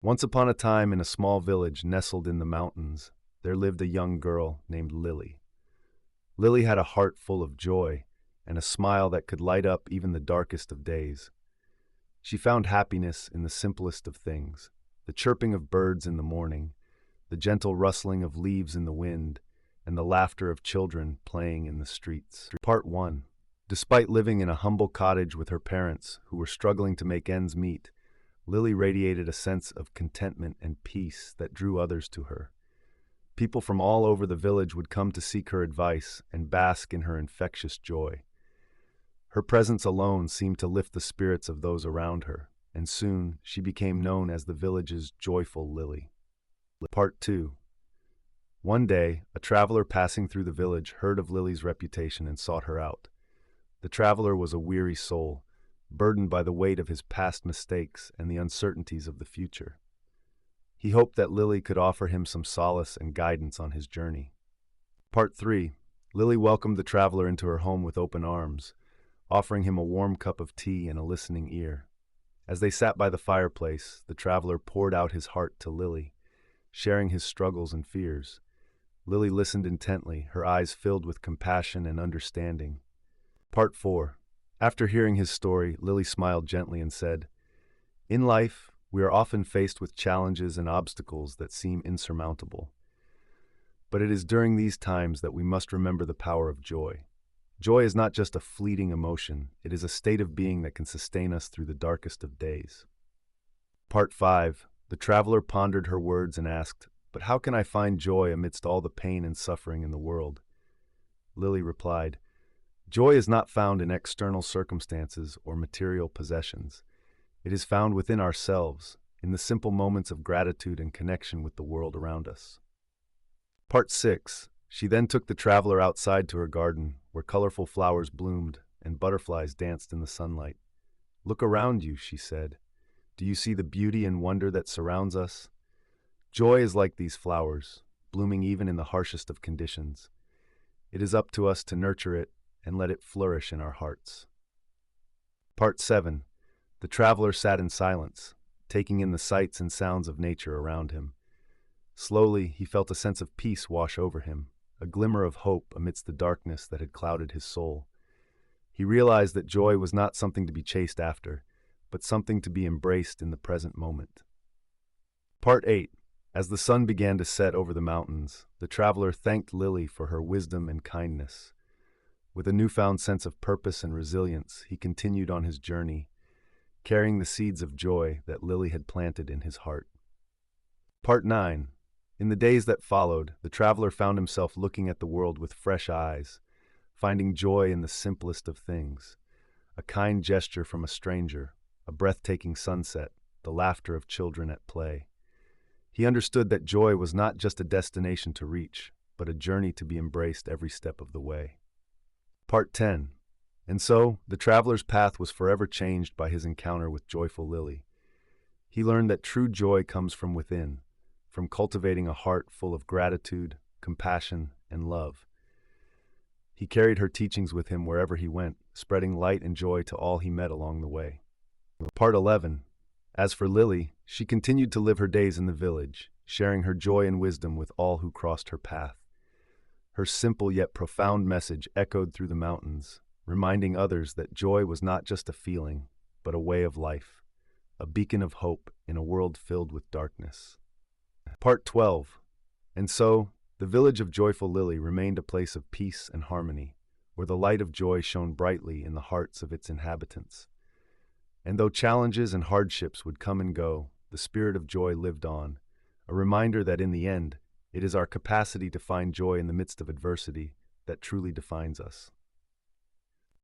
Once upon a time, in a small village nestled in the mountains, there lived a young girl named Lily. Lily had a heart full of joy and a smile that could light up even the darkest of days. She found happiness in the simplest of things: the chirping of birds in the morning, the gentle rustling of leaves in the wind, and the laughter of children playing in the streets. Part 1. Despite living in a humble cottage with her parents, who were struggling to make ends meet, Lily radiated a sense of contentment and peace that drew others to her. People from all over the village would come to seek her advice and bask in her infectious joy. Her presence alone seemed to lift the spirits of those around her, and soon she became known as the village's joyful Lily. Part 2. One day, a traveler passing through the village heard of Lily's reputation and sought her out. The traveler was a weary soul, burdened by the weight of his past mistakes and the uncertainties of the future. He hoped that Lily could offer him some solace and guidance on his journey. Part 3. Lily welcomed the traveler into her home with open arms, offering him a warm cup of tea and a listening ear. As they sat by the fireplace, the traveler poured out his heart to Lily, sharing his struggles and fears. Lily listened intently, her eyes filled with compassion and understanding. Part 4. After hearing his story, Lily smiled gently and said, "In life, we are often faced with challenges and obstacles that seem insurmountable. But it is during these times that we must remember the power of joy. Joy is not just a fleeting emotion, it is a state of being that can sustain us through the darkest of days." Part 5. The traveler pondered her words and asked, "But how can I find joy amidst all the pain and suffering in the world?" Lily replied, "Joy is not found in external circumstances or material possessions. It is found within ourselves, in the simple moments of gratitude and connection with the world around us." Part 6. She then took the traveler outside to her garden, where colorful flowers bloomed and butterflies danced in the sunlight. "Look around you," she said. "Do you see the beauty and wonder that surrounds us? Joy is like these flowers, blooming even in the harshest of conditions. It is up to us to nurture it and let it flourish in our hearts." Part 7. The traveler sat in silence, taking in the sights and sounds of nature around him. Slowly, he felt a sense of peace wash over him, a glimmer of hope amidst the darkness that had clouded his soul. He realized that joy was not something to be chased after, but something to be embraced in the present moment. Part 8. As the sun began to set over the mountains, the traveler thanked Lily for her wisdom and kindness. With a newfound sense of purpose and resilience, he continued on his journey, carrying the seeds of joy that Lily had planted in his heart. Part 9. In the days that followed, the traveler found himself looking at the world with fresh eyes, finding joy in the simplest of things: a kind gesture from a stranger, a breathtaking sunset, the laughter of children at play. He understood that joy was not just a destination to reach, but a journey to be embraced every step of the way. Part 10. And so, the traveler's path was forever changed by his encounter with joyful Lily. He learned that true joy comes from within, from cultivating a heart full of gratitude, compassion, and love. He carried her teachings with him wherever he went, spreading light and joy to all he met along the way. Part 11. As for Lily, she continued to live her days in the village, sharing her joy and wisdom with all who crossed her path. Her simple yet profound message echoed through the mountains, reminding others that joy was not just a feeling, but a way of life, a beacon of hope in a world filled with darkness. Part 12. And so, the village of joyful Lily remained a place of peace and harmony, where the light of joy shone brightly in the hearts of its inhabitants. And though challenges and hardships would come and go, the spirit of joy lived on, a reminder that in the end, it is our capacity to find joy in the midst of adversity that truly defines us.